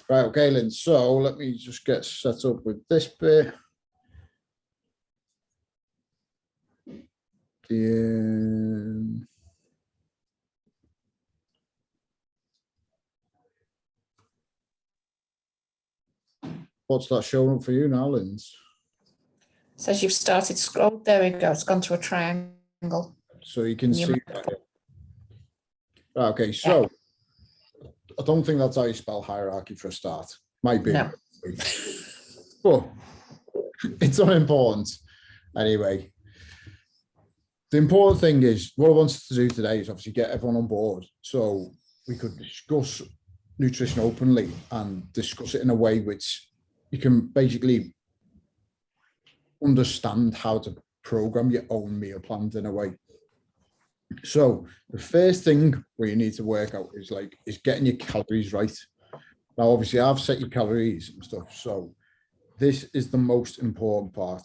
Right, okay, Lynn. So let me just get set up with this bit. What's that showing up for you now, Lynn? Says you've started scroll. There we go. It's gone to a triangle. So you can see. Right, okay, so I don't think that's how you spell hierarchy for a start. Might be. No. But it's unimportant. Anyway, the important thing is what I wanted to do today is obviously get everyone on board so we could discuss nutrition openly and discuss it in a way which you can basically understand how to program your own meal plans in a way. So the first thing where you need to work out is getting your calories right. Now, obviously, I've set your calories and stuff. So this is the most important part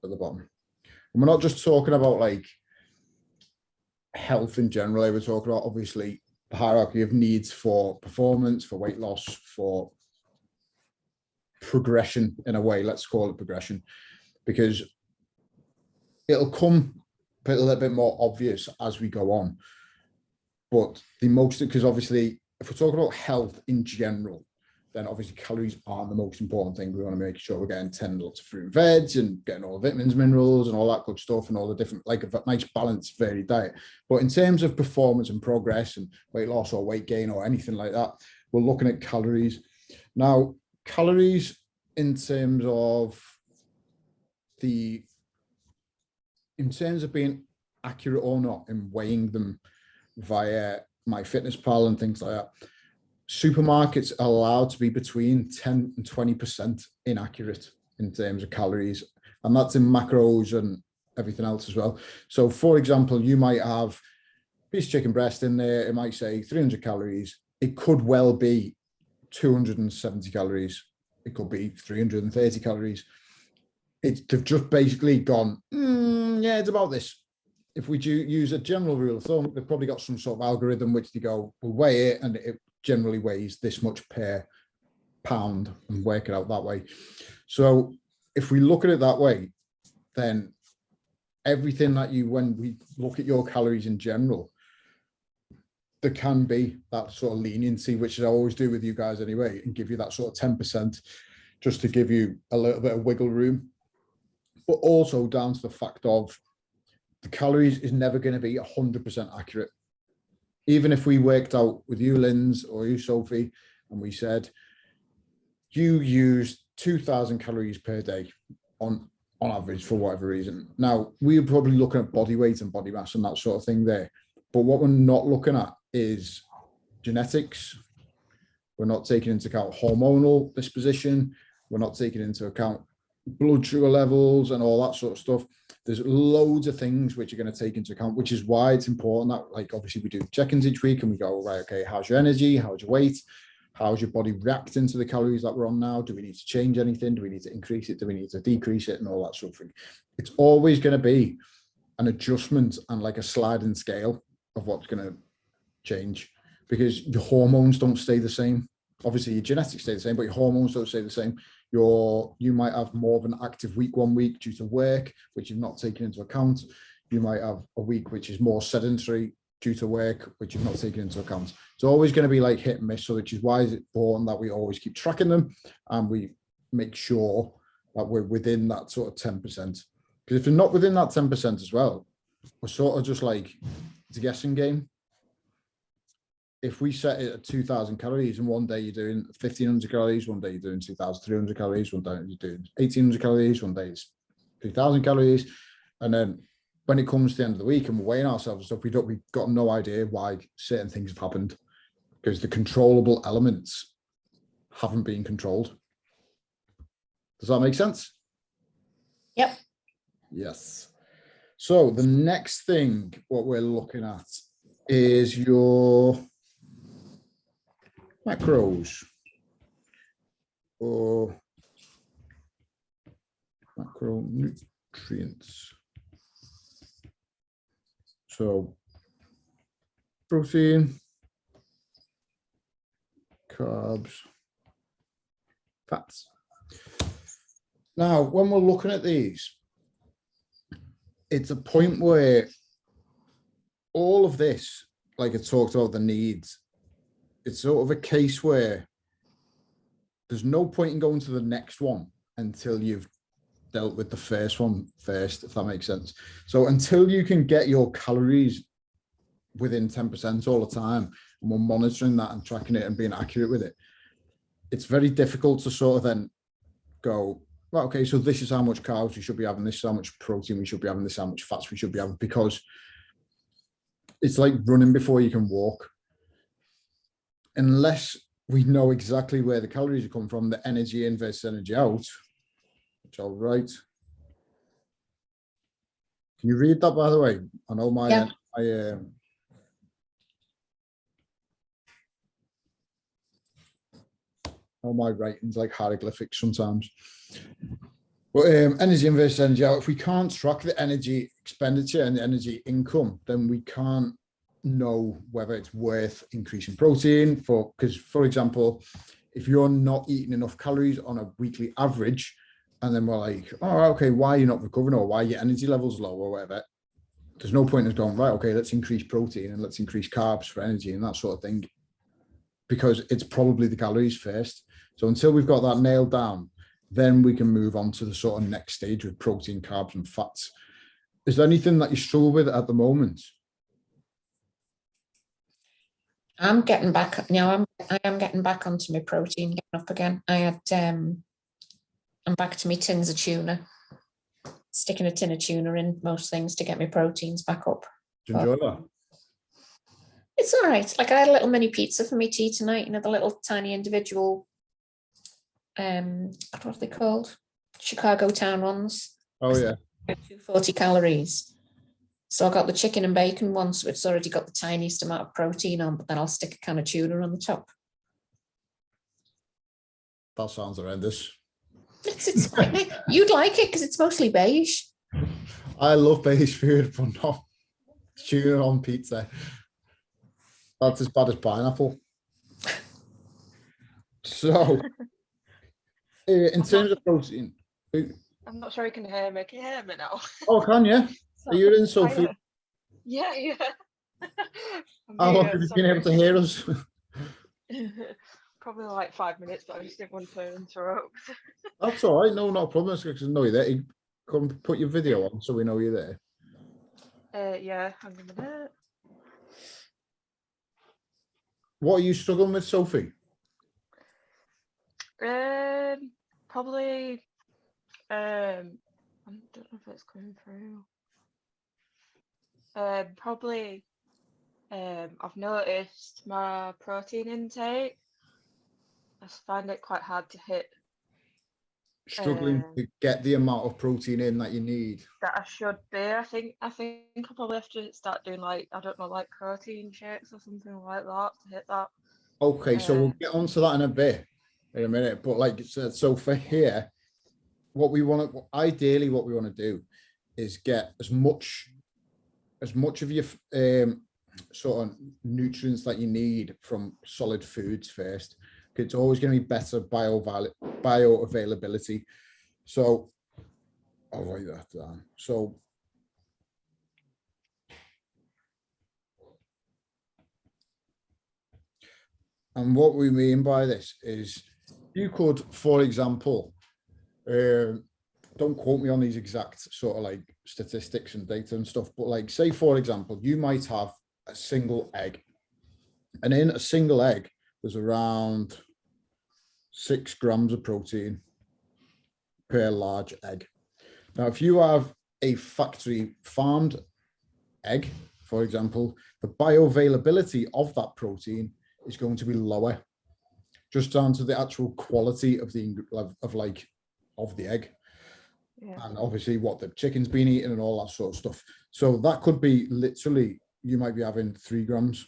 at the bottom. And we're not just talking about like health in general. We're talking about obviously the hierarchy of needs for performance, for weight loss, for progression in a way. Let's call it progression, because it'll come a little bit more obvious as we go on. But the most, because obviously, if we're talking about health in general, then obviously calories aren't the most important thing. We want to make sure we're getting 10 lots of fruit and veg and getting all the vitamins, minerals, and all that good stuff, and all the different, like a nice balanced, varied diet. But in terms of performance and progress and weight loss or weight gain or anything like that, we're looking at calories. Now, calories in terms of being accurate or not in weighing them via MyFitnessPal and things like that, supermarkets are allowed to be between 10 and 20% inaccurate in terms of calories, and that's in macros and everything else as well. So for example, you might have a piece of chicken breast in there, it might say 300 calories, it could well be 270 calories, it could be 330 calories. They've just basically gone, yeah, it's about this. If we do use a general rule of thumb, they've probably got some sort of algorithm which they go, we'll weigh it, and it generally weighs this much per pound, and work it out that way. So if we look at it that way, then everything that when we look at your calories in general, there can be that sort of leniency, which I always do with you guys anyway, and give you that sort of 10% just to give you a little bit of wiggle room. But also down to the fact of the calories is never going to be 100% accurate. Even if we worked out with you, Linz, or you, Sophie, and we said, you use 2,000 calories per day on average for whatever reason. Now, we're probably looking at body weight and body mass and that sort of thing there. But what we're not looking at is genetics. We're not taking into account hormonal disposition. We're not taking into account blood sugar levels and all that sort of stuff. There's loads of things which are going to take into account, which is why it's important that, like, obviously we do check-ins each week and we go, right, okay, how's your energy? How's your weight? How's your body reacting to the calories that we're on now? Do we need to change anything? Do we need to increase it? Do we need to decrease it? And all that sort of thing. It's always going to be an adjustment and like a sliding scale of what's going to change, because your hormones don't stay the same. Obviously your genetics stay the same, but your hormones don't stay the same. You might have more of an active week one week due to work, which you've not taken into account. You might have a week which is more sedentary due to work, which you've not taken into account. It's always going to be like hit and miss, so which is why it's important that we always keep tracking them and we make sure that we're within that sort of 10%. Because if you're not within that 10% as well, we're sort of just like, it's a guessing game. If we set it at 2,000 calories and one day you're doing 1,500 calories, one day you're doing 2,300 calories, one day you're doing 1,800 calories, one day it's 3,000 calories. And then when it comes to the end of the week and we're weighing ourselves and stuff, we've got no idea why certain things have happened, because the controllable elements haven't been controlled. Does that make sense? Yep. Yes. So the next thing, what we're looking at is your macros or macronutrients. So protein, carbs, fats. Now, when we're looking at these, it's a point where all of this, like I talked about the needs, it's sort of a case where there's no point in going to the next one until you've dealt with the first one first, if that makes sense. So until you can get your calories within 10% all the time, and we're monitoring that and tracking it and being accurate with it, it's very difficult to sort of then go, well, okay, so this is how much carbs we should be having, this is how much protein we should be having, this is how much fats we should be having, because it's like running before you can walk. Unless we know exactly where the calories are coming from, the energy in versus energy out, which I'll write. Can you read that, by the way? I know my all my writing's like hieroglyphics sometimes. But energy in versus energy out, if we can't track the energy expenditure and the energy income, then we can't know whether it's worth increasing protein because, for example, if you're not eating enough calories on a weekly average, and then we're like, oh, okay, why are you not recovering, or why are your energy levels low, or whatever, there's no point in going, right, okay, let's increase protein and let's increase carbs for energy and that sort of thing, because it's probably the calories first. So until we've got that nailed down, then we can move on to the sort of next stage with protein, carbs, and fats. Is there anything that you struggle with at the moment? I'm getting back. I am getting back onto my protein, getting up again. I'm back to my tins of tuna, sticking a tin of tuna in most things to get my proteins back up. Do you enjoy that? It's all right. Like, I had a little mini pizza for me tea tonight, you know, the little tiny individual, what are they called? Chicago Town ones. Oh yeah. 240 calories. So I got the chicken and bacon one, so it's already got the tiniest amount of protein on, but then I'll stick a can of tuna on the top. That sounds horrendous. It's quite nice. You'd like it because it's mostly beige. I love beige food, but not tuna on pizza. That's as bad as pineapple. So, in terms of protein, I'm not sure you can hear me. Can you hear me now? Oh, can you? Are you in, Sophie? Yeah. How long have you been able to hear us? Probably like 5 minutes, but I just didn't want to interrupt. That's all right. No, not a problem. Because I know you're there. You come put your video on so we know you're there. Yeah, hang on a minute. What are you struggling with, Sophie? Probably. I don't know if it's coming through. Probably. I've noticed my protein intake. I find it quite hard to hit. Struggling to get the amount of protein in that you need. That I should be. I think I'll probably have to start doing, like, I don't know, like protein shakes or something like that to hit that. Okay, so we'll get onto that in a bit, in a minute. But like you said, so for here, ideally what we want to do is get as much of your sort of nutrients that you need from solid foods first. It's always going to be better bioavailability. So I'll write that down. So and what we mean by this is you could, for example, don't quote me on these exact sort of like statistics and data and stuff, but like, say, for example, you might have a single egg, and in a single egg, there's around 6 grams of protein per large egg. Now, if you have a factory farmed egg, for example, the bioavailability of that protein is going to be lower, just down to the actual quality of the egg. Yeah. And obviously what the chicken's been eating and all that sort of stuff. So that could be literally, you might be having 3 grams.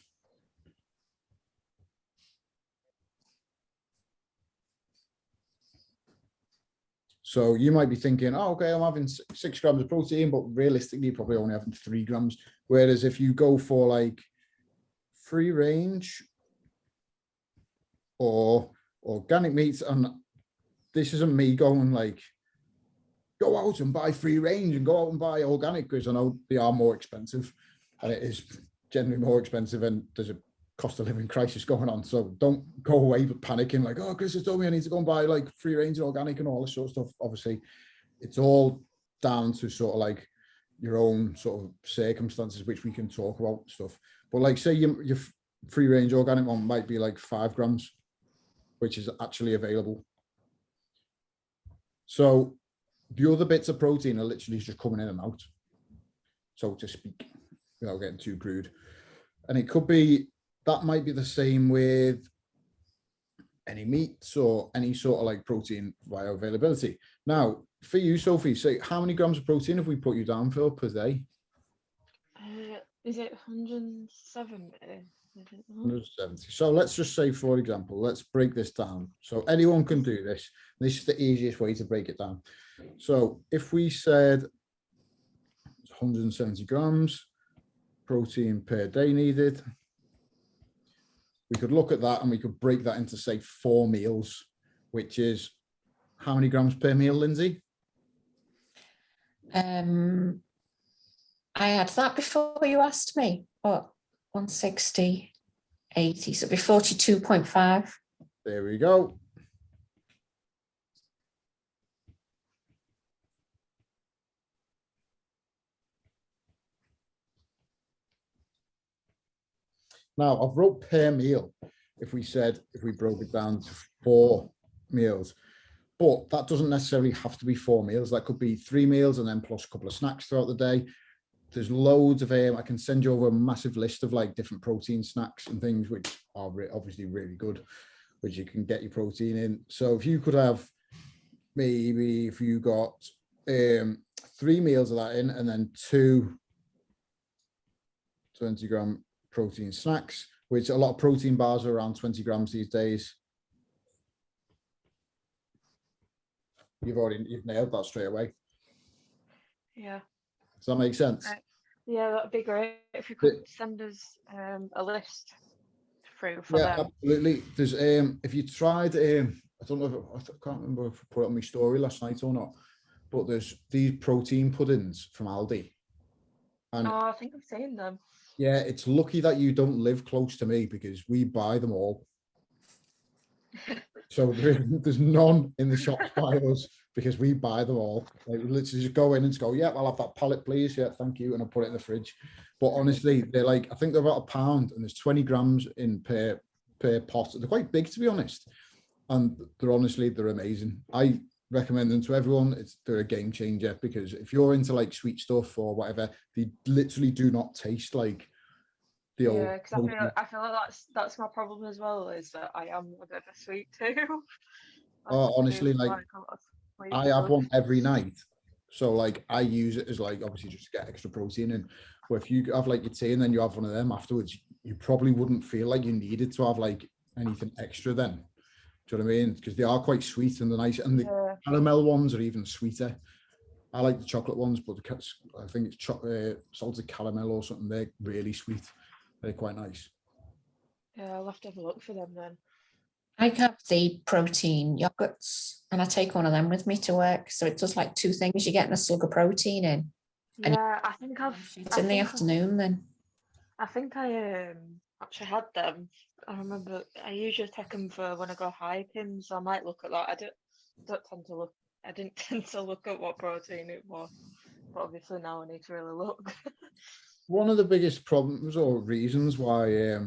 So you might be thinking, oh, okay, I'm having 6 grams of protein, but realistically, you're probably only having 3 grams. Whereas if you go for like free range or organic meats. And this isn't me going like, go out and buy free range and go out and buy organic, because I know they are more expensive, and it is generally more expensive, and there's a cost of living crisis going on. So don't go away but panicking like, oh, Chris has told me I need to go and buy like free range and organic and all this sort of stuff. Obviously, it's all down to sort of like your own sort of circumstances, which we can talk about stuff. But like, say your free range organic one might be like 5 grams, which is actually available. So the other bits of protein are literally just coming in and out, so to speak, without getting too crude. And it could be, that might be the same with any meats or any sort of like protein bioavailability. Now, for you, Sophie, say how many grams of protein have we put you down for per day? Is it 170? 170. So let's just say, for example, let's break this down. So anyone can do this. This is the easiest way to break it down. So if we said 170 grams protein per day needed, we could look at that and we could break that into, say, 4 meals, which is how many grams per meal, Lindsay? I had that before you asked me. What? 160, 80, so it'd be 42.5. There we go. Now, I've wrote per meal. If we broke it down to 4 meals, but that doesn't necessarily have to be 4 meals. That could be 3 meals and then plus a couple of snacks throughout the day. There's loads of I can send you over a massive list of like different protein snacks and things, which are obviously really good, which you can get your protein in. So if you could have, maybe if you got 3 meals of that in, and then 2 20-gram protein snacks, which a lot of protein bars are around 20 grams these days. You've nailed that straight away. Yeah. Does that make sense? Yeah, that'd be great if you could send us a list through for them. Absolutely. There's if you tried I don't know if I can't remember if I put it on my story last night or not, but there's these protein puddings from Aldi. And I think I've seen them. Yeah, it's lucky that you don't live close to me, because we buy them all. So there's none in the shops by us, because we buy them all. Like, literally just go in and go, yeah, I'll have that pallet, please. Yeah, thank you. And I'll put it in the fridge. But honestly, they're like, I think they're about £1, and there's 20 grams in per pot. They're quite big, to be honest. And they're amazing. I recommend them to everyone. They're a game changer, because if you're into like sweet stuff or whatever, they literally do not taste like the old. Yeah, because I feel like that's my problem as well, is that I am a bit of a sweet too. Honestly, like I have one every night, so like I use it as like, obviously just to get extra protein in. But if you have like your tea and then you have one of them afterwards, you probably wouldn't feel like you needed to have like anything extra then. Do you know what I mean? Because they are quite sweet and they're nice, and the caramel ones are even sweeter. I like the chocolate ones, but I think it's salted caramel or something. They're really sweet. They're quite nice. Yeah, I'll have to have a look for them then. I have the protein yogurts, and I take one of them with me to work. So it does like 2 things. You're getting a slug of protein in. Yeah, I think it's in the afternoon then. I think I actually had them. I remember I usually take them for when I go hiking, so I might look at that. I didn't tend to look at what protein it was, but obviously now I need to really look. One of the biggest problems or reasons why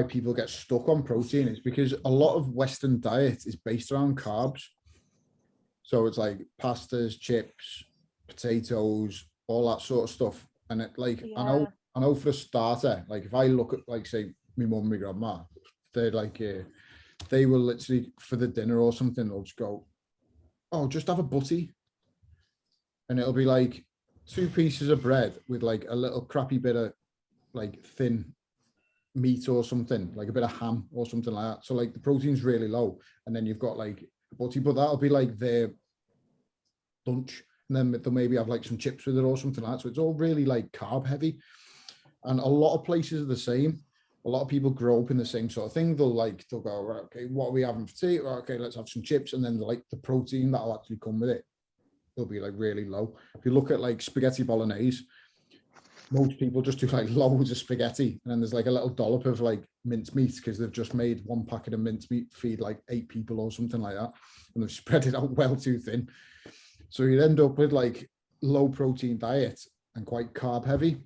people get stuck on protein is because a lot of Western diet is based around carbs. So it's like pastas, chips, potatoes, all that sort of stuff. And it like, I know for a starter, like if I look at like, say, my mum and my grandma, they're like, they will literally for the dinner or something, they'll just go, oh, just have a butty. And it'll be like 2 pieces of bread with like a little crappy bit of like thin meat or something, like a bit of ham or something like that. So like the protein's really low, and then you've got like butty, but that'll be like their lunch, and then they'll maybe have like some chips with it or something like that. So it's all really like carb heavy, and a lot of places are the same. a lot of people grow up in the same sort of thing. They'll go, right, okay, what are we having for tea? Right, okay, let's have some chips. And then like the protein that'll actually come with it, it'll be like really low. If you look at like spaghetti bolognese, most people just do like loads of spaghetti. And then there's like a little dollop of like mincemeat because they've just made one packet of mincemeat feed like 8 people or something like that. And they've spread it out well too thin. So you'd end up with like low protein diet and quite carb heavy,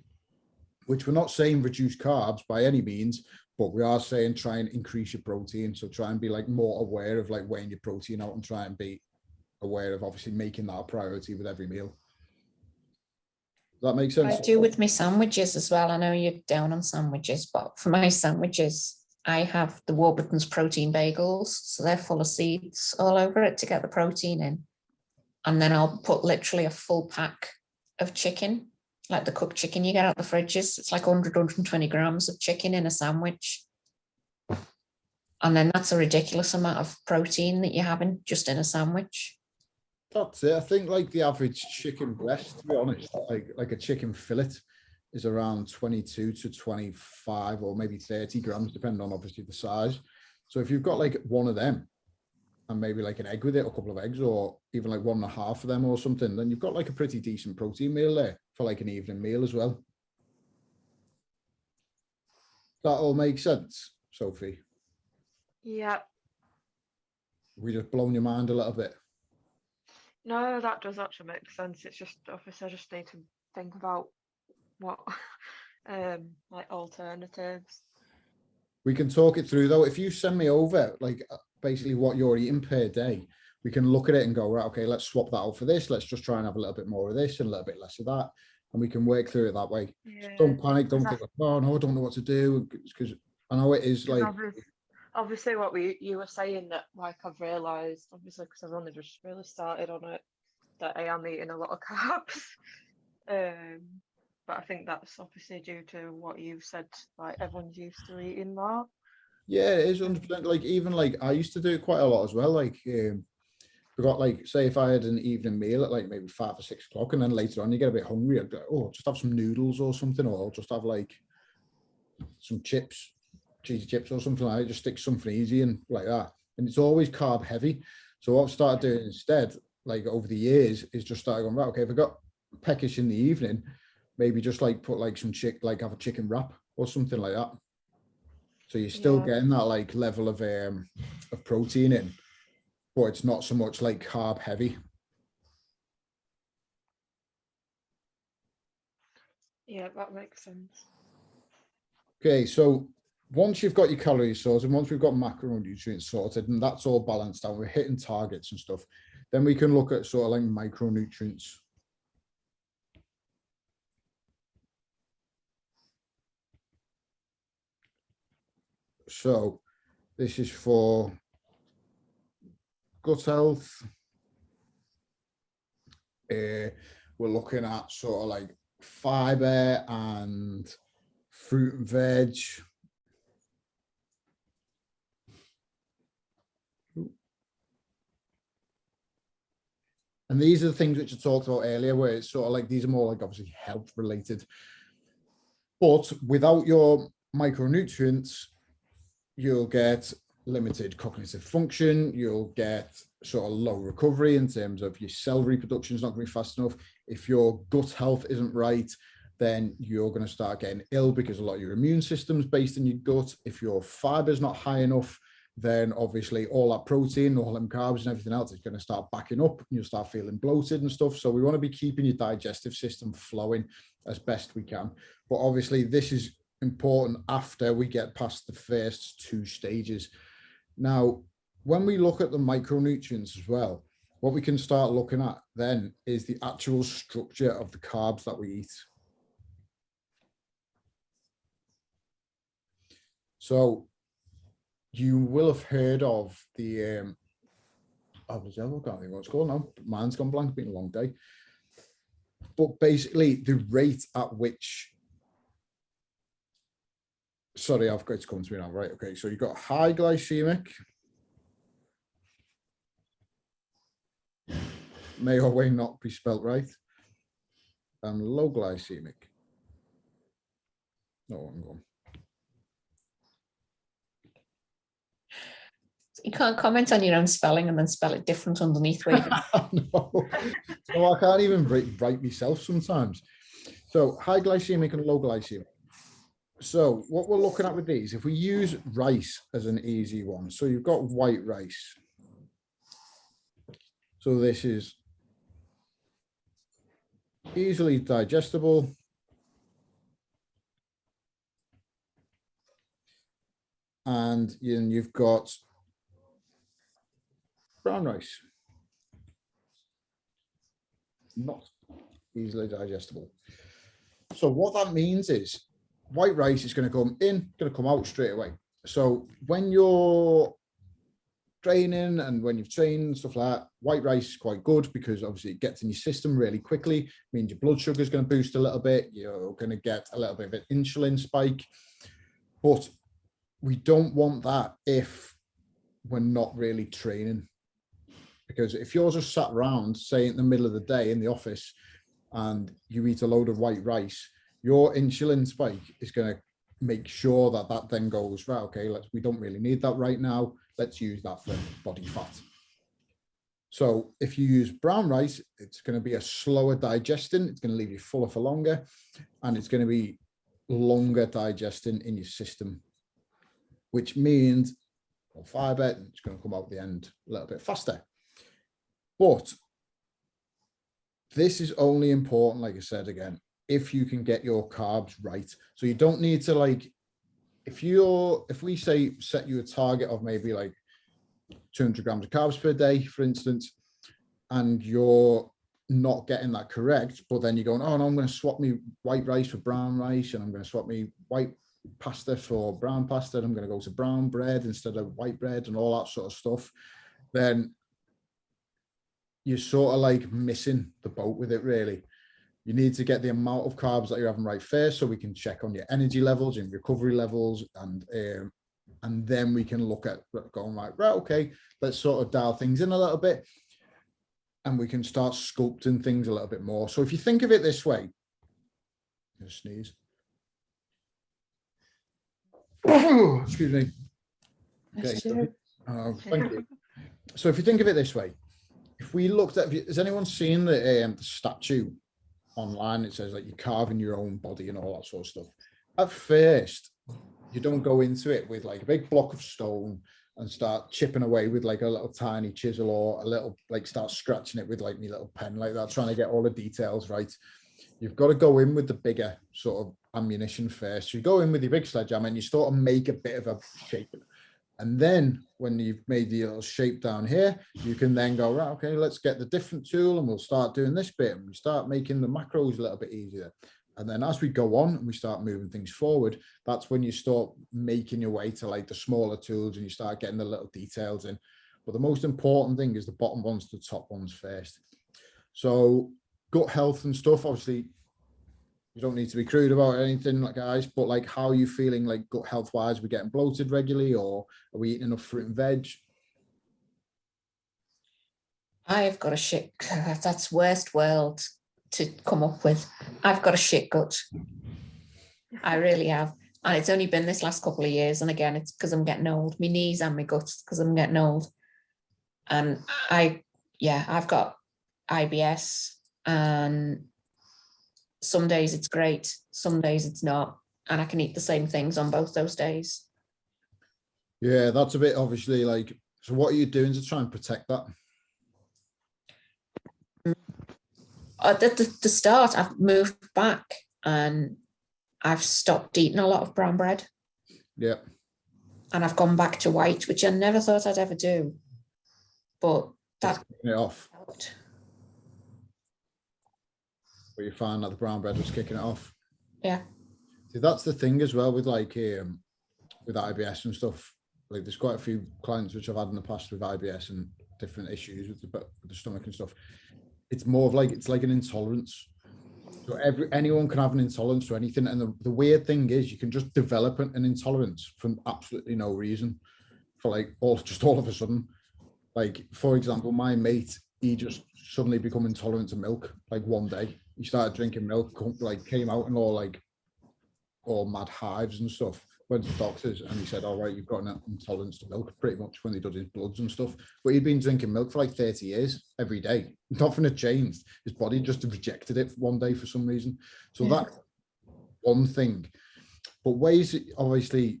which we're not saying reduce carbs by any means, but we are saying try and increase your protein. So try and be like more aware of like weighing your protein out and try and be aware of obviously making that a priority with every meal. Does that make sense? I do with my sandwiches as well. I know you're down on sandwiches, but for my sandwiches, I have the Warburton's protein bagels. So they're full of seeds all over it to get the protein in. And then I'll put literally a full pack of chicken, like the cooked chicken you get out the fridges. It's like 100, 120 grams of chicken in a sandwich. And then that's a ridiculous amount of protein that you're having just in a sandwich. That's it. I think like the average chicken breast, to be honest, like a chicken fillet is around 22 to 25 or maybe 30 grams, depending on obviously the size. So if you've got like one of them and maybe like an egg with it, or a couple of eggs, or even like 1.5 of them or something, then you've got like a pretty decent protein meal there for like an evening meal as well. That all makes sense, Sophie? Yeah. We just blown your mind a little bit. No, that does actually make sense. It's just obviously I just need to think about what like alternatives. We can talk it through though. If you send me over like basically what you're eating per day, we can look at it and go, right, okay, let's swap that out for this. Let's just try and have a little bit more of this and a little bit less of that. And we can work through it that way. Yeah. Don't panic. Don't 'Cause think, oh no, I don't know what to do. Because I know it is like, obviously what you were saying, that like I've realised, obviously because I've only just really started on it, that I am eating a lot of carbs. But I think that's obviously due to what you've said, like everyone's used to eating that. yeah, it is 100%. Like even like I used to do it quite a lot as well. Like we got like, say if I had an evening meal at like maybe 5 or 6 o'clock, and then later on you get a bit hungry, I'd go, oh, just have some noodles or something, or I'll just have like some chips, cheesy chips or something like that. Just stick something easy and like that. And it's always carb heavy. So what I've started doing instead, like over the years, is just started going, right, okay, if I got peckish in the evening, maybe just like put like some like have a chicken wrap or something like that. So you're still getting that like level of protein in, but it's not so much like carb heavy. Yeah, that makes sense. Okay, so once you've got your calories sorted, once we've got macronutrients sorted, and that's all balanced out, we're hitting targets and stuff, then we can look at sort of like micronutrients. So this is for gut health. We're looking at sort of like fiber and fruit and veg. And these are the things which I talked about earlier, where it's sort of like, these are more like obviously health related. But without your micronutrients, you'll get limited cognitive function, you'll get sort of low recovery in terms of your cell reproduction is not going to be fast enough. If your gut health isn't right, then you're going to start getting ill because a lot of your immune system's based in your gut. If your fiber is not high enough, then obviously all that protein, all them carbs and everything else is going to start backing up and you'll start feeling bloated and stuff. So we want to be keeping your digestive system flowing as best we can. But obviously this is important after we get past the first 2 stages. Now, when we look at the micronutrients as well, what we can start looking at then is the actual structure of the carbs that we eat. So you will have heard of the, I can't think what it's called now. Mine's gone blank, it's been a long day. But basically the rate at which, sorry, I've got it to come to me now, right? Okay, so you've got high glycemic, may or may not be spelt right, and low glycemic. No, I'm going. You can't comment on your own spelling and then spell it different underneath. Where No. So I can't even write myself sometimes. So high glycemic and low glycemic. So what we're looking at with these, if we use rice as an easy one, so you've got white rice. So this is easily digestible. And you've got brown rice. Not easily digestible. So what that means is white rice is going to come in, going to come out straight away. So when you're training and when you've trained and stuff like that, white rice is quite good because obviously it gets in your system really quickly. Means your blood sugar is going to boost a little bit. You're going to get a little bit of an insulin spike. But we don't want that if we're not really training. Because if you're just sat around, say in the middle of the day in the office, and you eat a load of white rice, your insulin spike is going to make sure that that then goes, right, okay, we don't really need that right now. Let's use that for body fat. So if you use brown rice, it's going to be a slower digesting. It's going to leave you fuller for longer, and it's going to be longer digesting in your system, which means more fiber, it's going to come out the end a little bit faster. But this is only important, like I said again, if you can get your carbs right. So you don't need to if we say set you a target of maybe like 200 grams of carbs per day, for instance, and you're not getting that correct, but then you're going, oh no, I'm going to swap me white rice for brown rice, and I'm going to swap me white pasta for brown pasta, and I'm going to go to brown bread instead of white bread and all that sort of stuff, then you're sort of like missing the boat with it, really. You need to get the amount of carbs that you're having right first, so we can check on your energy levels and recovery levels, and then we can look at going right, okay, let's sort of dial things in a little bit, and we can start sculpting things a little bit more. So if you think of it this way, just sneeze. Excuse me. Okay. Thank you. So if you think of it this way, if we looked at, has anyone seen the statue online? It says like you're carving your own body and all that sort of stuff. At first, you don't go into it with like a big block of stone and start chipping away with like a little tiny chisel, or a little, like start scratching it with like my little pen like that, trying to get all the details right. You've got to go in with the bigger sort of ammunition first. You go in with your big sledgehammer and you sort of make a bit of a shape. And then when you've made the little shape down here, you can then go, right, okay, let's get the different tool and we'll start doing this bit, and we start making the macros a little bit easier. And then as we go on and we start moving things forward, that's when you start making your way to like the smaller tools and you start getting the little details in. But the most important thing is the bottom ones to the top ones first. So gut health and stuff, obviously, you don't need to be crude about anything, like guys, but like, how are you feeling like gut health wise? Are we getting bloated regularly, or are we eating enough fruit and veg? I've got a shit, that's worst world to come up with. I've got a shit gut. I really have. And it's only been this last couple of years. And again, it's because I'm getting old. My knees and my guts, because I'm getting old. And I've got IBS, and some days it's great, some days it's not. And I can eat the same things on both those days. Yeah, that's a bit obviously like, so what are you doing to try and protect that? At the start, I've moved back and I've stopped eating a lot of brown bread. Yeah. And I've gone back to white, which I never thought I'd ever do. But that it off. helped. But you find that the brown bread was kicking it off. Yeah. See, that's the thing as well with like with IBS and stuff. Like there's quite a few clients which I've had in the past with IBS and different issues with the stomach and stuff. It's more of like, it's like an intolerance. So anyone can have an intolerance to anything. And the weird thing is you can just develop an intolerance from absolutely no reason, for like all of a sudden. Like, for example, my mate, he just suddenly become intolerant to milk. Like one day he started drinking milk, like came out and all mad hives and stuff. went to the doctors and he said, all right, you've got an intolerance to milk, pretty much, when they did his bloods and stuff. But he'd been drinking milk for like 30 years every day. Nothing had changed. His body just rejected it one day for some reason. So that one thing. But ways, obviously,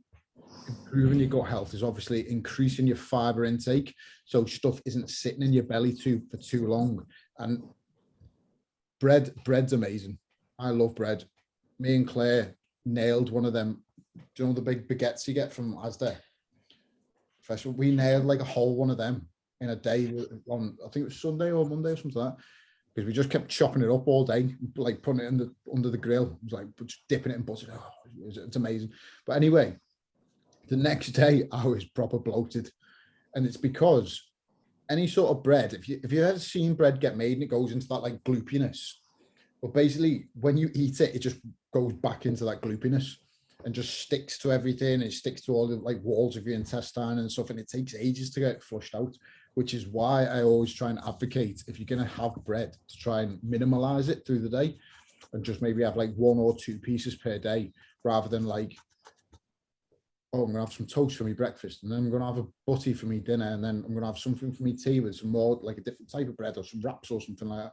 improving your gut health is obviously increasing your fiber intake, so stuff isn't sitting in your belly for too long. And bread's amazing. I love bread. Me and Claire nailed one of them. Do you know the big baguettes you get from Asda? We nailed like a whole one of them in a day on, I think it was Sunday or Monday or something like that, because we just kept chopping it up all day, like putting it in under the grill. It was like just dipping it in butter. Oh, it's amazing. But anyway, the next day I was proper bloated, and it's because any sort of bread, if you ever seen bread get made and it goes into that like gloopiness, but basically when you eat it, it just goes back into that gloopiness and just sticks to everything. It sticks to all the like walls of your intestine and stuff, and it takes ages to get flushed out, which is why I always try and advocate, if you're going to have bread, to try and minimalize it through the day and just maybe have like 1 or 2 pieces per day, rather than like, oh, I'm gonna have some toast for me breakfast, and then I'm gonna have a butty for me dinner, and then I'm gonna have something for me tea with some more like a different type of bread or some wraps or something like that.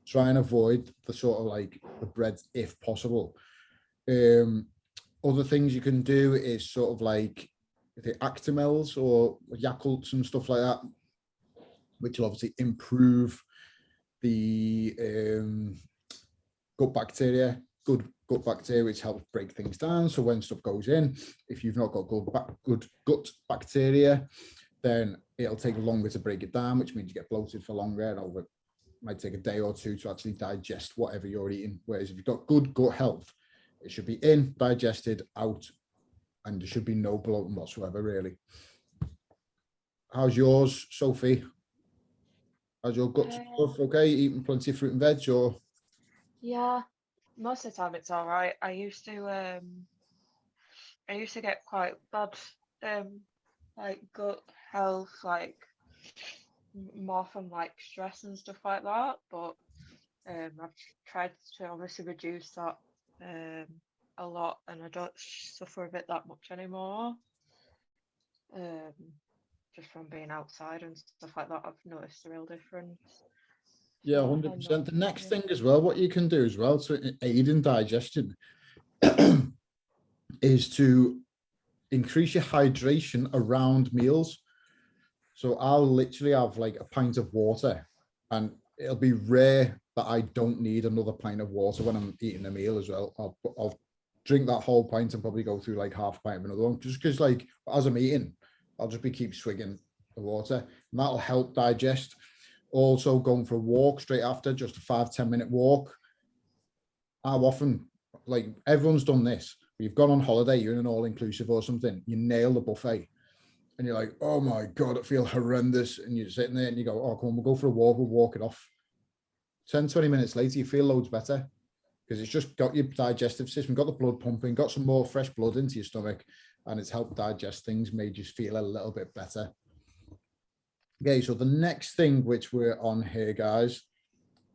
Try and avoid the sort of like the breads if possible. Other things you can do is sort of like the Actimels or Yakults and stuff like that, which will obviously improve the gut bacteria, good gut bacteria, which helps break things down. So when stuff goes in, if you've not got good gut bacteria, then it'll take longer to break it down, which means you get bloated for longer, and it might take a day or 2 to actually digest whatever you're eating. Whereas if you've got good gut health, it should be in, digested, out, and there should be no bloating whatsoever, really. How's yours, Sophie? How's your gut stuff? Okay, eating plenty of fruit and veg, or? Yeah, most of the time it's all right. I used to get quite bad like gut health, like more from like stress and stuff like that. But I've tried to obviously reduce that a lot, and I don't suffer of it that much anymore. Just from being outside and stuff like that, I've noticed a real difference. Yeah, 100%. The next thing as well, what you can do as well to aid in digestion is to increase your hydration around meals. So I'll literally have like a pint of water, and it'll be rare that I don't need another pint of water when I'm eating a meal as well. I'll drink that whole pint and probably go through like half a pint of another one, just because like as I'm eating, I'll just keep swigging the water, and that'll help digest. Also going for a walk straight after, just a 5-10 minute walk. How often, like everyone's done this, you've gone on holiday, you're in an all-inclusive or something, you nail the buffet and you're like, oh my God, I feel horrendous. And you're sitting there and you go, oh, come on, we'll go for a walk, we'll walk it off. 10-20 minutes later, you feel loads better, because it's just got your digestive system, got the blood pumping, got some more fresh blood into your stomach, and it's helped digest things, made you feel a little bit better. Okay, so the next thing which we're on here, guys,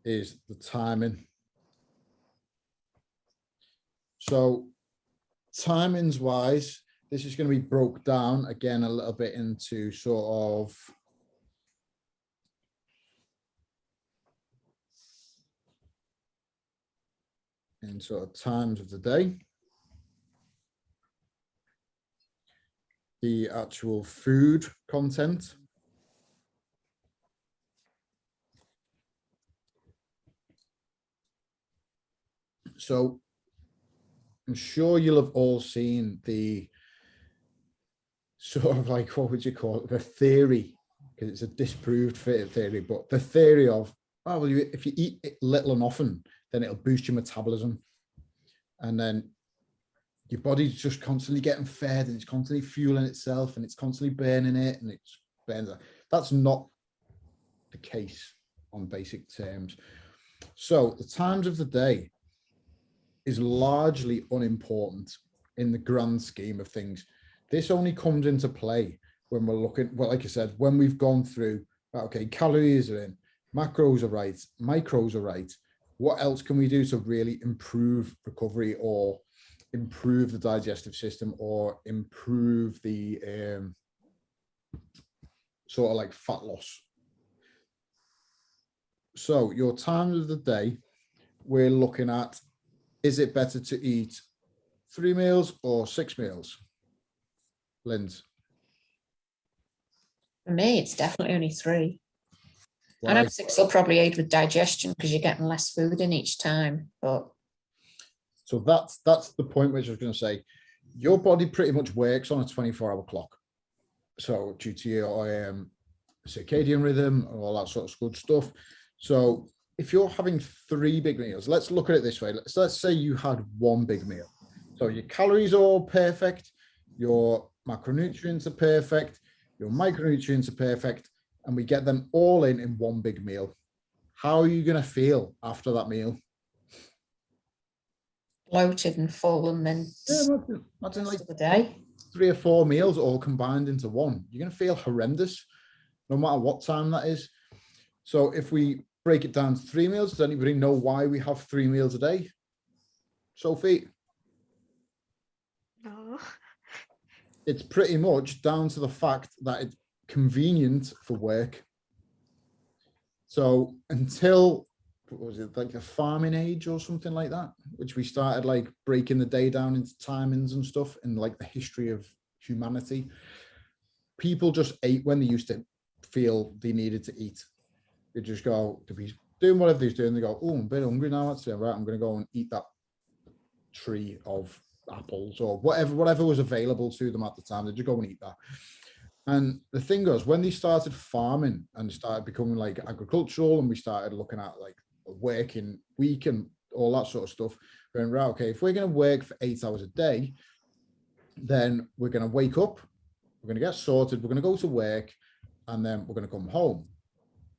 is the timing. So timings wise, this is going to be broke down again a little bit into sort of times of the day, the actual food content, so I'm sure you'll have all seen the sort of like, what would you call it, the theory, because it's a disproved theory, but the theory of, oh, well, if you eat it little and often, then it'll boost your metabolism, and then your body's just constantly getting fed, and it's constantly fueling itself, and it's constantly burning it, and it's burns it. That's not the case on basic terms. So the times of the day is largely unimportant in the grand scheme of things. This only comes into play when we're looking, well, like I said, when we've gone through, okay, calories are in, macros are right, micros are right. What else can we do to really improve recovery or improve the digestive system or improve the sort of like fat loss. So your times of the day, we're looking at, is it better to eat 3 meals or 6 meals? Linz? For me, it's definitely only 3. I Why? know 6 will probably aid with digestion because you're getting less food in each time. But So that's the point which I was going to say. Your body pretty much works on a 24-hour clock. So due to your circadian rhythm and all that sort of good stuff. So if you're having 3 big meals, let's look at it this way. Let's say you had 1 big meal. So your calories are all perfect, your macronutrients are perfect, your micronutrients are perfect, and we get them all in 1 big meal. How are you going to feel after that meal? bloated and full, and then Imagine like the day. 3 or 4 meals all combined into one. You're going to feel horrendous, no matter what time that is. So if we break it down to 3 meals, does anybody know why we have 3 meals a day? Sophie? No. It's pretty much down to the fact that it's convenient for work. So until, what was it, like a farming age or something like that, which we started like breaking the day down into timings and stuff, and like the history of humanity, people just ate when they used to feel they needed to eat. They just go to be doing whatever they're doing. They go, oh, I'm a bit hungry now. Actually, right, I'm going to go and eat that tree of apples or whatever was available to them at the time. They just go and eat that. And the thing goes, when they started farming and started becoming like agricultural, and we started looking at like a working week and all that sort of stuff, going, right, okay, if we're going to work for 8 hours a day, then we're going to wake up, we're going to get sorted, we're going to go to work, and then we're going to come home.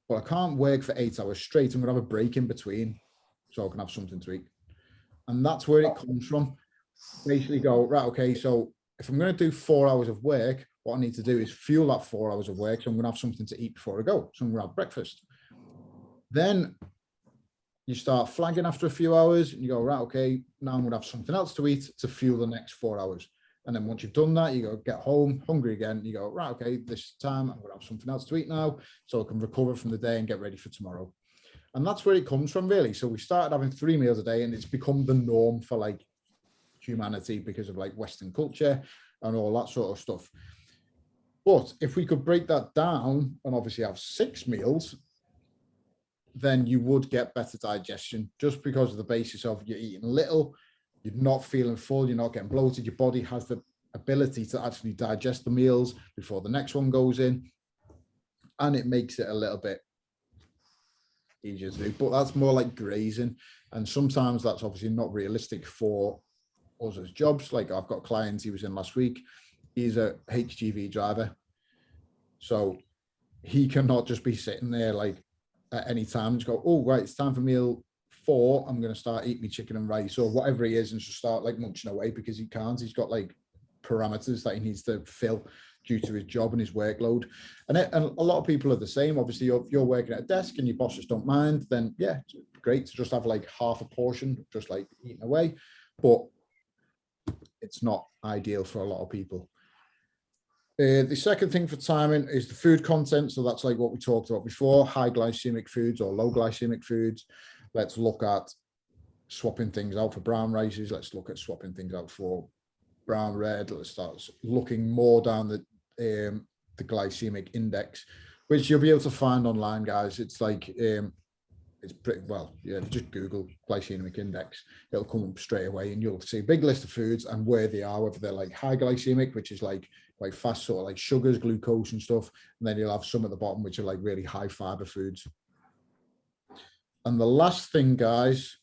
But I can't work for 8 hours straight. I'm going to have a break in between so I can have something to eat. And that's where it comes from. Basically go, right, okay, so if I'm going to do 4 hours of work, what I need to do is fuel that 4 hours of work. So I'm going to have something to eat before I go. So I'm going to have breakfast. Then you start flagging after a few hours and you go, right, okay, now I'm going to have something else to eat to fuel the next 4 hours. And then once you've done that, you go get home hungry again. You go, right, okay, this time I'm going to have something else to eat now so I can recover from the day and get ready for tomorrow. And that's where it comes from, really. So we started having 3 meals a day, and it's become the norm for like humanity because of like Western culture and all that sort of stuff. But if we could break that down and obviously have 6 meals, then you would get better digestion, just because of the basis of you're eating little, you're not feeling full, you're not getting bloated, your body has the ability to actually digest the meals before the next one goes in, and it makes it a little bit easier to do. But that's more like grazing, and sometimes that's obviously not realistic for us as jobs. Like I've got clients, he was in last week, he's a HGV driver, so he cannot just be sitting there like at any time just go, oh right, it's time for meal 4, I'm going to start eating my chicken and rice or whatever he is, and just start like munching away, because he can't. He's got like parameters that he needs to fill due to his job and his workload. And a lot of people are the same. Obviously, if you're working at a desk and your bosses don't mind, then yeah, it's great to just have like half a portion, just like eating away. But it's not ideal for a lot of people. The second thing for timing is the food content. So that's like what we talked about before, high glycemic foods or low glycemic foods. Let's look at swapping things out for brown rices. Let's look at swapping things out for brown red. Let's start looking more down the glycemic index, which you'll be able to find online, guys. It's like it's pretty well, yeah, just Google glycemic index, it'll come up straight away, and you'll see a big list of foods and where they are, whether they're like high glycemic, which is like fast sort of like sugars, glucose and stuff, and then you'll have some at the bottom which are like really high fiber foods. And the last thing, guys,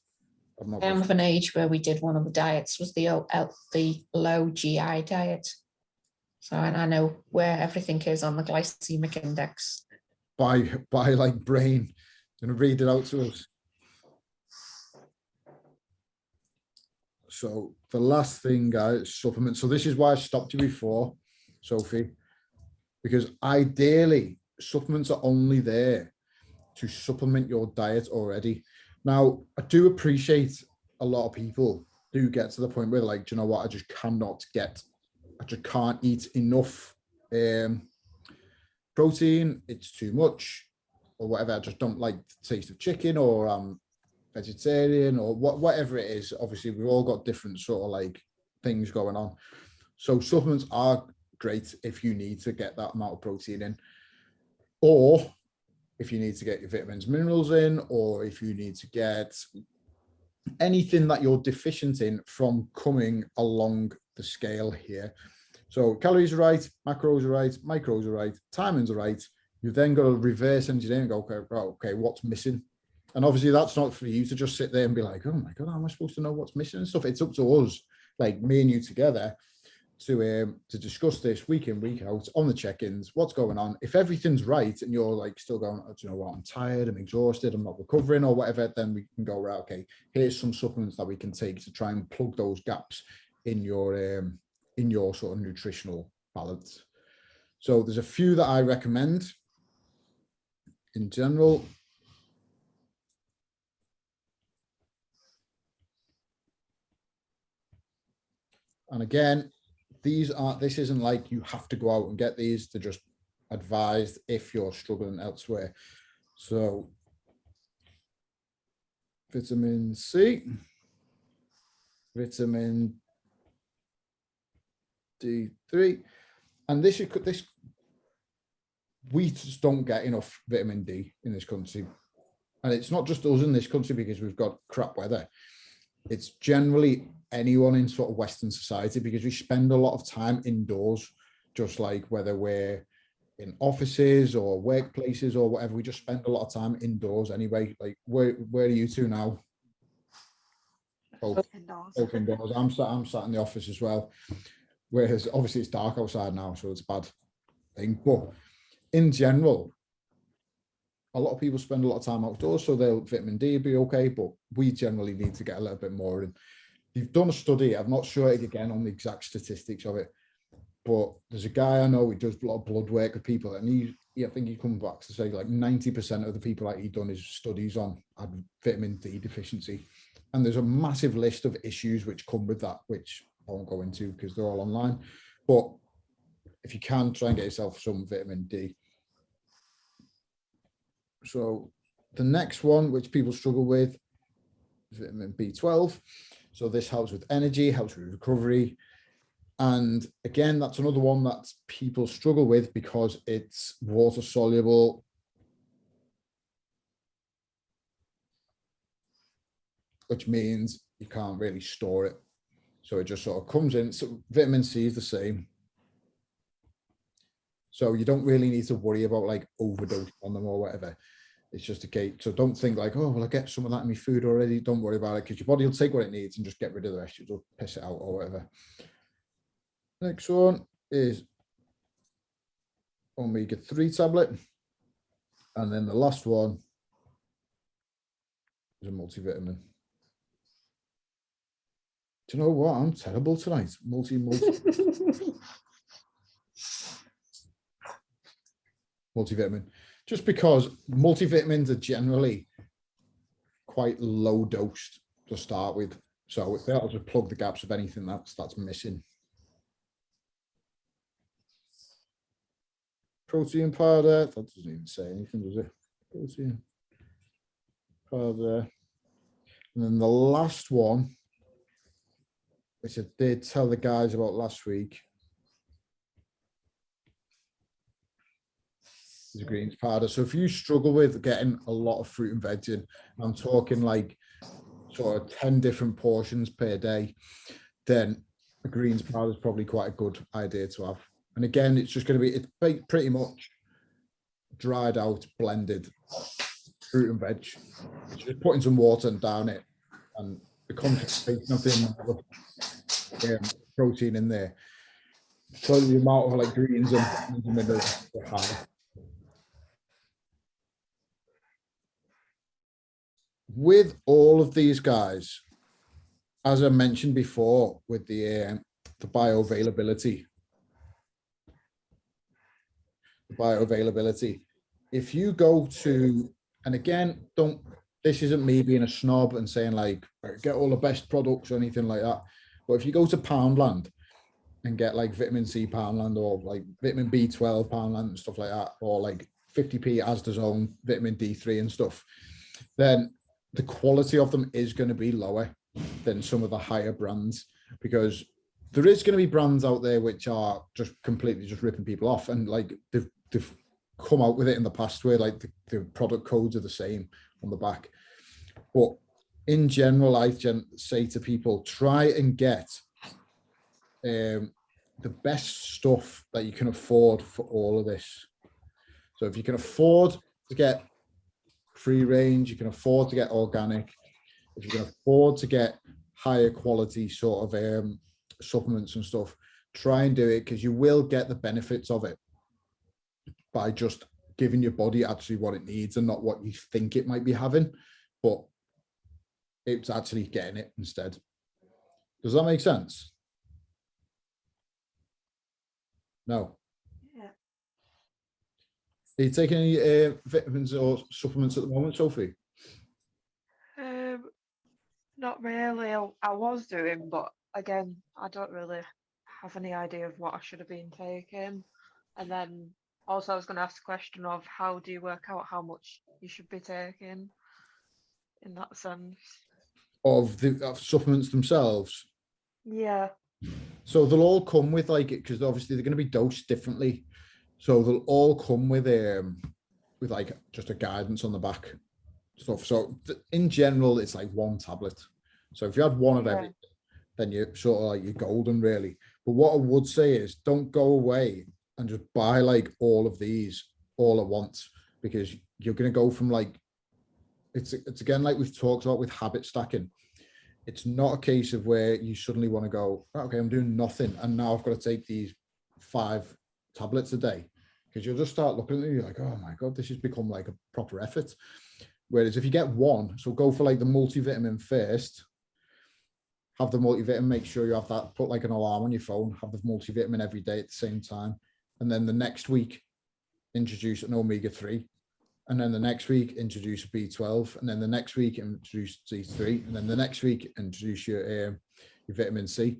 I'm of an age where we did one of the diets was the low GI diet. So I know where everything is on the glycemic index. By like brain. Gonna read it out to us. So the last thing, guys, supplements. So this is why I stopped you before, Sophie, because ideally supplements are only there to supplement your diet already. Now, I do appreciate a lot of people do get to the point where like, do you know what, I just can't eat enough protein, it's too much, or whatever, I just don't like the taste of chicken, or I'm vegetarian, or whatever it is. Obviously, we've all got different sort of like things going on. So supplements are great if you need to get that amount of protein in, or if you need to get your vitamins, minerals in, or if you need to get anything that you're deficient in from coming along the scale here. So calories are right, macros are right, micros are right, timings are right. You've then got to reverse engineer and go, okay, what's missing? And obviously that's not for you to just sit there and be like, oh my God, how am I supposed to know what's missing and stuff? It's up to us, like me and you together, to discuss this week in, week out on the check-ins, what's going on. If everything's right and you're like still going, oh, do you know what, I'm tired, I'm exhausted, I'm not recovering or whatever, then we can go, right, okay, here's some supplements that we can take to try and plug those gaps in your sort of nutritional balance. So there's a few that I recommend in general. And again, this isn't like you have to go out and get these, they're just advised if you're struggling elsewhere. So vitamin C, vitamin D3, and this we just don't get enough vitamin D in this country. And it's not just us in this country because we've got crap weather. It's generally anyone in sort of Western society, because we spend a lot of time indoors, just like whether we're in offices or workplaces or whatever, we just spend a lot of time indoors anyway. Like where are you two now? Both indoors. I'm sat in the office as well. Whereas obviously it's dark outside now, so it's a bad thing. But in general, a lot of people spend a lot of time outdoors, so they'll vitamin D be okay, but we generally need to get a little bit more in. You've done a study, I'm not sure again on the exact statistics of it, but there's a guy I know, he does a lot of blood work with people, and I think he comes back to say like 90% of the people that he'd done his studies on had vitamin D deficiency. And there's a massive list of issues which come with that, which I won't go into because they're all online. But if you can, try and get yourself some vitamin D. So the next one, which people struggle with, is vitamin B12. So this helps with energy, helps with recovery. And again, that's another one that people struggle with because it's water soluble. Which means you can't really store it. So it just sort of comes in. So vitamin C is the same. So you don't really need to worry about like overdose on them or whatever. It's just a case. So don't think like, oh, well, I get some of that in my food already. Don't worry about it, because your body will take what it needs and just get rid of the rest. You'll piss it out or whatever. Next one is omega-3 tablet. And then the last one is a multivitamin. Do you know what? I'm terrible tonight. Multivitamin. Just because multivitamins are generally quite low dosed to start with. So if they'll just plug the gaps of anything that's missing. Protein powder, that doesn't even say anything, does it? Protein powder. And then the last one, which I did tell the guys about last week, is a greens powder. So if you struggle with getting a lot of fruit and veg in, I'm talking like sort of 10 different portions per day, then a greens powder is probably quite a good idea to have. And again, it's just going to be, it's pretty much dried out, blended fruit and veg. Just putting some water and down it, and the concentration of the protein in there. So the amount of like greens and minerals are high. With all of these guys, as I mentioned before, with the bioavailability, if you go to, and again, don't this isn't me being a snob and saying like get all the best products or anything like that. But if you go to Poundland and get like vitamin C Poundland or like vitamin B12 Poundland and stuff like that, or like 50p Asda's own vitamin D3 and stuff, then the quality of them is going to be lower than some of the higher brands, because there is going to be brands out there which are just completely just ripping people off, and like they've come out with it in the past where like the product codes are the same on the back. But in general, I say to people, try and get the best stuff that you can afford for all of this. So if you can afford to get free range, you can afford to get organic, if you can afford to get higher quality sort of supplements and stuff, try and do it, because you will get the benefits of it by just giving your body actually what it needs and not what you think it might be having, but it's actually getting it instead. Does that make sense? No. Yeah. Are you taking any vitamins or supplements at the moment, Sophie? Not really. I was doing, but again, I don't really have any idea of what I should have been taking. And then also I was going to ask the question of how do you work out how much you should be taking in that sense? Of the supplements themselves? Yeah. So they'll all come with like, because obviously they're going to be dosed differently. So they'll all come with like just a guidance on the back stuff. So in general, it's like one tablet. So if you had one of everything, then you're sort of like you're golden, really. But what I would say is don't go away and just buy like all of these all at once, because you're going to go from like, it's again, like we've talked about with habit stacking. It's not a case of where you suddenly want to go, okay, I'm doing nothing, and now I've got to take these 5 tablets a day, because you'll just start looking at it, you're like, oh my God, this has become like a proper effort. Whereas if you get one, so go for like the multivitamin first, have the multivitamin, make sure you have that, put like an alarm on your phone, have the multivitamin every day at the same time. And then the next week, introduce an omega-3. And then the next week, introduce B12. And then the next week, introduce D3. And then the next week, introduce your vitamin C.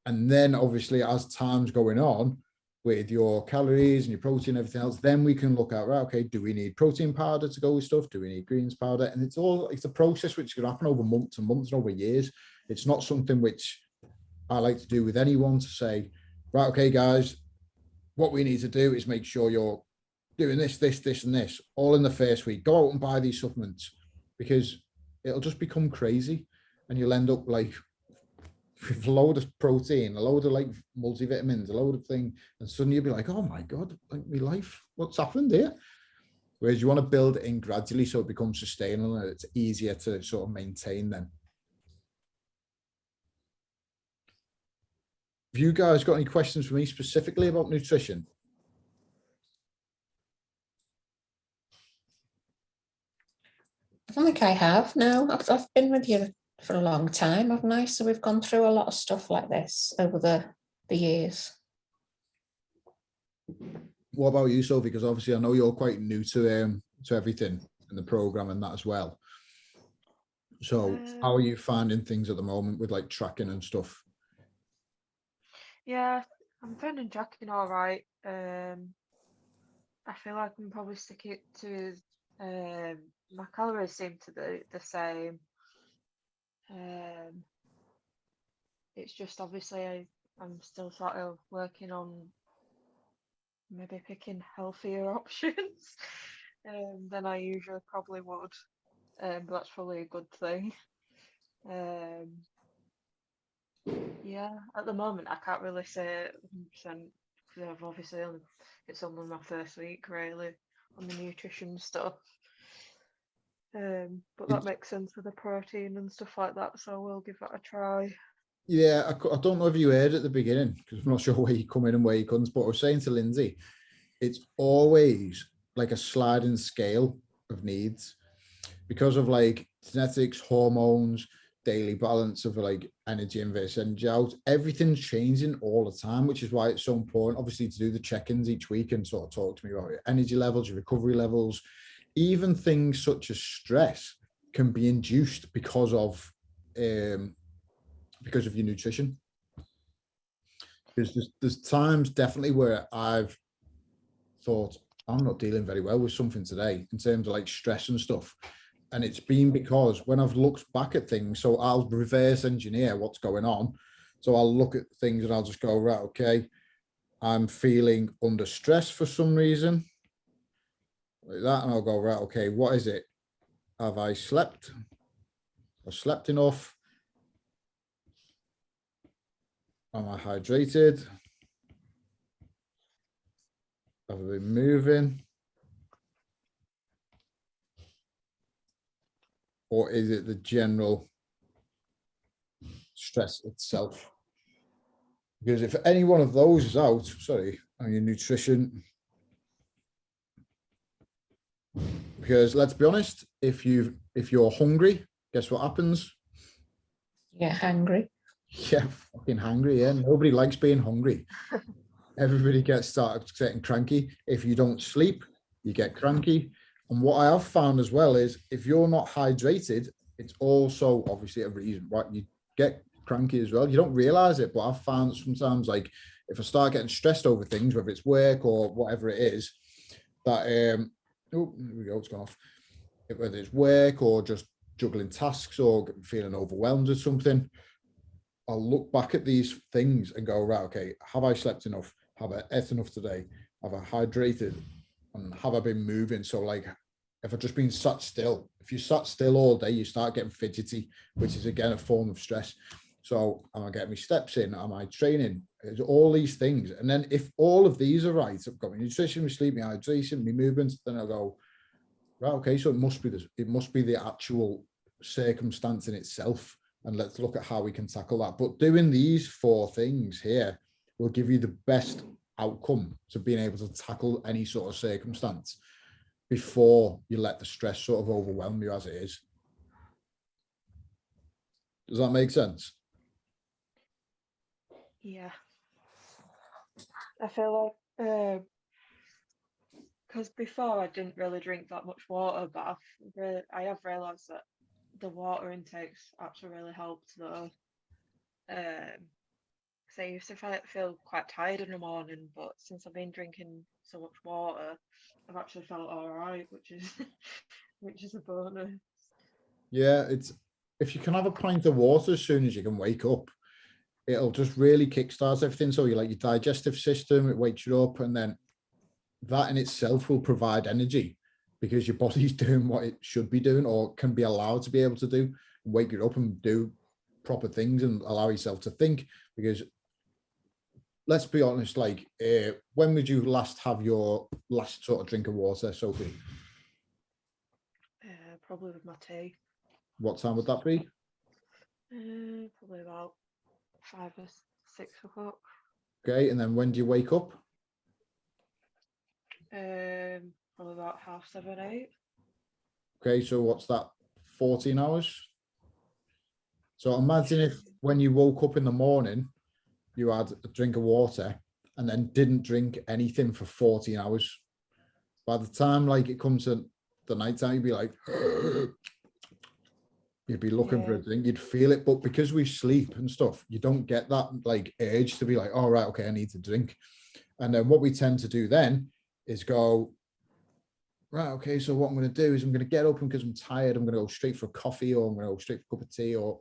And then obviously as time's going on with your calories and your protein and everything else, then we can look at, right, okay, do we need protein powder to go with stuff? Do we need greens powder? And it's a process which can happen over months and months and over years. It's not something which I like to do with anyone to say, right, okay, guys, what we need to do is make sure you're doing this, this, this, and this all in the first week. Go out and buy these supplements, because it'll just become crazy and you'll end up like with a load of protein, a load of like multivitamins, a load of thing, and suddenly you'll be like, oh my God, like my life, what's happened here? Whereas you want to build it in gradually so it becomes sustainable and it's easier to sort of maintain then. Have you guys got any questions for me specifically about nutrition? I don't think I have. No, I've been with you for a long time, haven't I? So we've gone through a lot of stuff like this over the years. What about you, Sophie? Because obviously I know you're quite new to everything in the program and that as well. So how are you finding things at the moment with like tracking and stuff? Yeah, I'm finding tracking all right. I feel like I'm probably sticking to my calories seem to be the same. It's just obviously I'm still sort of working on maybe picking healthier options than I usually probably would. But that's probably a good thing. Yeah, at the moment I can't really say 100% because I've obviously it's only my first week really on the nutrition stuff. But that makes sense with the protein and stuff like that, so we'll give that a try. Yeah, I don't know if you heard at the beginning, because I'm not sure where you come in and where you couldn't, but I was saying to Lindsay, it's always like a sliding scale of needs because of like genetics, hormones, daily balance of like energy in versus energy out. Everything's changing all the time, which is why it's so important, obviously, to do the check-ins each week and sort of talk to me about your energy levels, your recovery levels, even things such as stress can be induced because of your nutrition. Because there's times definitely where I've thought I'm not dealing very well with something today in terms of like stress and stuff. And it's been because when I've looked back at things, so I'll reverse engineer what's going on. So I'll look at things and I'll just go, right, okay, I'm feeling under stress for some reason, like that. And I'll go, right, okay, what is it? Have I slept? I've slept enough. Am I hydrated? Have I been moving? Or is it the general stress itself? Because if any one of those is out, sorry, on your nutrition, because let's be honest, if you're hungry, guess what happens? Yeah, hungry. Yeah, fucking hungry. Yeah, nobody likes being hungry. Everybody started getting cranky. If you don't sleep, you get cranky. And what I have found as well is if you're not hydrated, it's also obviously a reason why you get cranky as well. You don't realize it, but I've found sometimes, like, if I start getting stressed over things, whether it's work or whatever it is, that oh, there we go, it's gone off. Whether it's work or just juggling tasks or feeling overwhelmed or something, I'll look back at these things and go, right, okay, have I slept enough? Have I ate enough today? Have I hydrated? And have I been moving? So like, if I've just been sat still, if you sat still all day, you start getting fidgety, which is again a form of stress. So am I getting my steps in? Am I training? It's all these things. And then if all of these are right, I've got my nutrition, my sleep, my hydration, my movements, then I'll go, right, okay, so it must be this, it must be the actual circumstance in itself. And let's look at how we can tackle that. But doing these 4 things here will give you the best outcome to being able to tackle any sort of circumstance before you let the stress sort of overwhelm you as it is. Does that make sense? Yeah. I feel like, because before I didn't really drink that much water, but I have realised that the water intake's actually really helped though. Because I used to feel quite tired in the morning, but since I've been drinking so much water, I've actually felt all right, which is which is a bonus. Yeah, it's, if you can have a pint of water as soon as you can wake up, it'll just really kickstart everything. So you like your digestive system, it wakes you up, and then that in itself will provide energy because your body's doing what it should be doing or can be allowed to be able to do, wake you up and do proper things and allow yourself to think. Because let's be honest, like, when would you last have your last sort of drink of water, Sophie? Probably with my tea. What time would that be? Probably about 5 or 6 o'clock. Okay, and then when do you wake up? Probably about 7:30, 8. Okay, so what's that, 14 hours? So imagine if when you woke up in the morning, you had a drink of water and then didn't drink anything for 14 hours. By the time like it comes to the nighttime, you'd be like, you'd be looking for a drink, you'd feel it. But because we sleep and stuff, you don't get that like urge to be like, all right, okay, I need to drink. And then what we tend to do then is go, right, okay, so what I'm going to do is I'm going to get up, and because I'm tired, I'm going to go straight for a coffee, or I'm going to go straight for a cup of tea or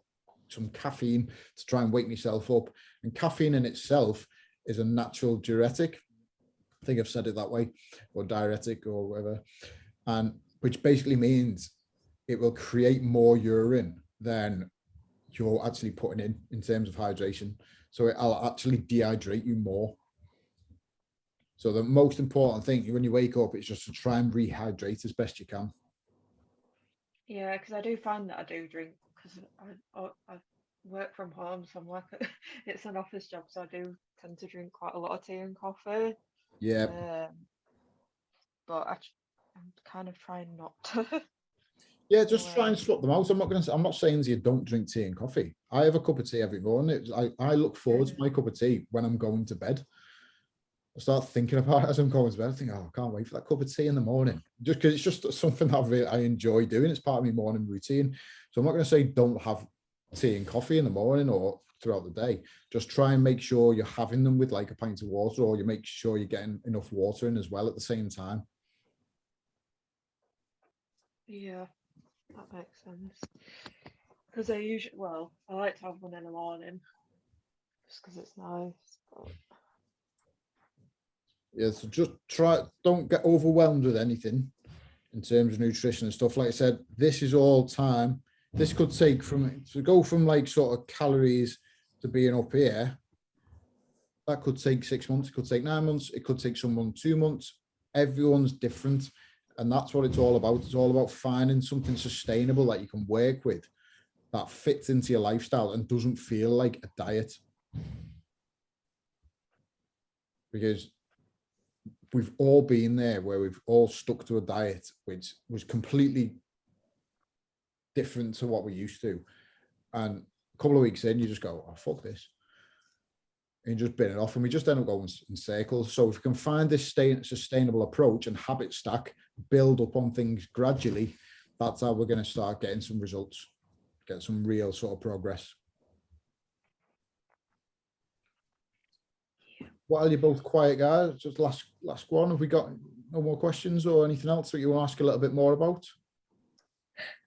some caffeine to try and wake myself up. And caffeine in itself is a natural diuretic. I think I've said it that way, or diuretic or whatever. And which basically means it will create more urine than you're actually putting in terms of hydration. So it'll actually dehydrate you more. So the most important thing when you wake up is just to try and rehydrate as best you can. Yeah, because I do find that I do drink, because I work from home, so it's an office job, so I do tend to drink quite a lot of tea and coffee. Yeah. But I'm kind of trying not to. Yeah, just try and swap them out. I'm not saying you don't drink tea and coffee. I have a cup of tea every morning. I look forward to my cup of tea when I'm going to bed. I start thinking about it as I'm going to bed. I think, oh, I can't wait for that cup of tea in the morning. Just because it's just something that I enjoy doing. It's part of my morning routine. So I'm not going to say don't have tea and coffee in the morning or throughout the day. Just try and make sure you're having them with like a pint of water, or you make sure you're getting enough water in as well at the same time. Yeah, that makes sense. Because I like to have one in the morning, just because it's nice. But Yeah, so just don't get overwhelmed with anything in terms of nutrition and stuff. Like I said, this is all time. This could take to go from like sort of calories to being up here. That could take 6 months, it could take 9 months, it could take someone 2 months. Everyone's different. And that's what it's all about. It's all about finding something sustainable that you can work with, that fits into your lifestyle and doesn't feel like a diet. Because we've all been there where we've all stuck to a diet which was completely different to what we used to. And a couple of weeks in, you just go, oh, fuck this. And you just bin it off. And we just end up going in circles. So if we can find this sustainable approach and habit stack, build up on things gradually, that's how we're going to start getting some results, get some real sort of progress. While you're both quiet, guys, just last one. Have we got no more questions or anything else that you want to ask a little bit more about?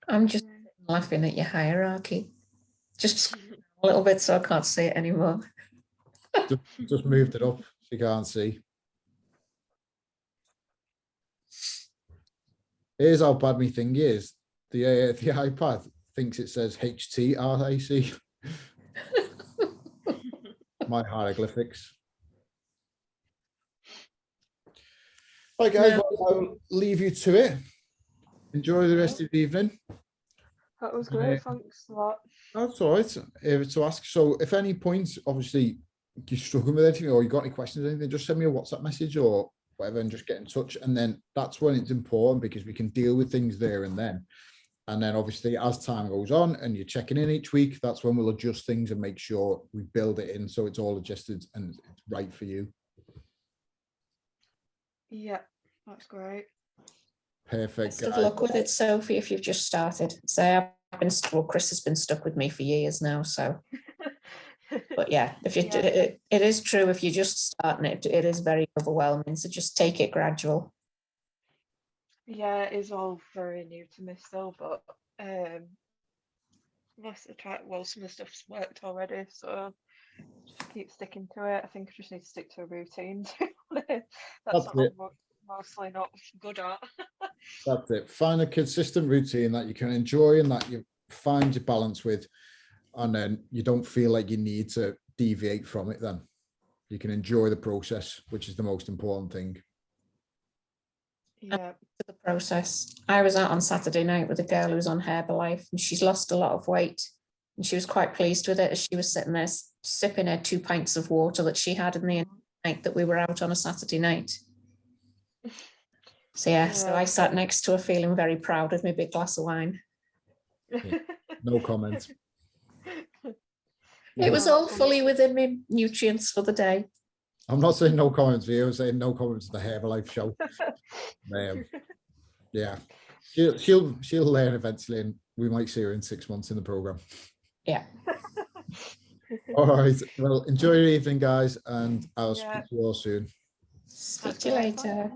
I'm just laughing at your hierarchy. Just a little bit so I can't see it anymore. Just moved it up so you can't see. Here's how bad my thing is. The iPad thinks it says HTRAC. My hieroglyphics. Right, guys, well, I'll leave you to it. Enjoy the rest of the evening. that was great. Thanks a lot. That's all right. To ask. So if any points, obviously, you're struggling with anything or you got any questions or anything, just send me a WhatsApp message or whatever and just get in touch. And then that's when it's important because we can deal with things there and then. And then obviously as time goes on and you're checking in each week, that's when we'll adjust things and make sure we build it in so it's all adjusted and it's right for you. Yeah, that's great. Perfect. Best of luck with it, Sophie, if you've just started. So Chris has been stuck with me for years now, so. But yeah, if you it is true, if you're just starting it is very overwhelming, so just take it gradual. Yeah, it is all very new to me still, but most of the time, some of the stuff's worked already, so just keep sticking to it. I think I just need to stick to a routine. That's what I'm mostly not good at. That's it. Find a consistent routine that you can enjoy and that you find your balance with, and then you don't feel like you need to deviate from it. Then you can enjoy the process, which is the most important thing. Yeah. The process. I was out on Saturday night with a girl who was on Herbalife, and she's lost a lot of weight, and she was quite pleased with it as she was sitting there sipping her 2 pints of water that she had in the night that we were out on a Saturday night. So yeah, so I sat next to her feeling very proud with my big glass of wine. Yeah. No comment. It was all fully within me nutrients for the day. I'm not saying no comments for you. I'm saying no comments to the Herbalife show. Yeah, she'll learn eventually, and we might see her in 6 months in the program. Yeah. All right. Well, enjoy your evening, guys, and I'll speak to you all soon. Speak to you later.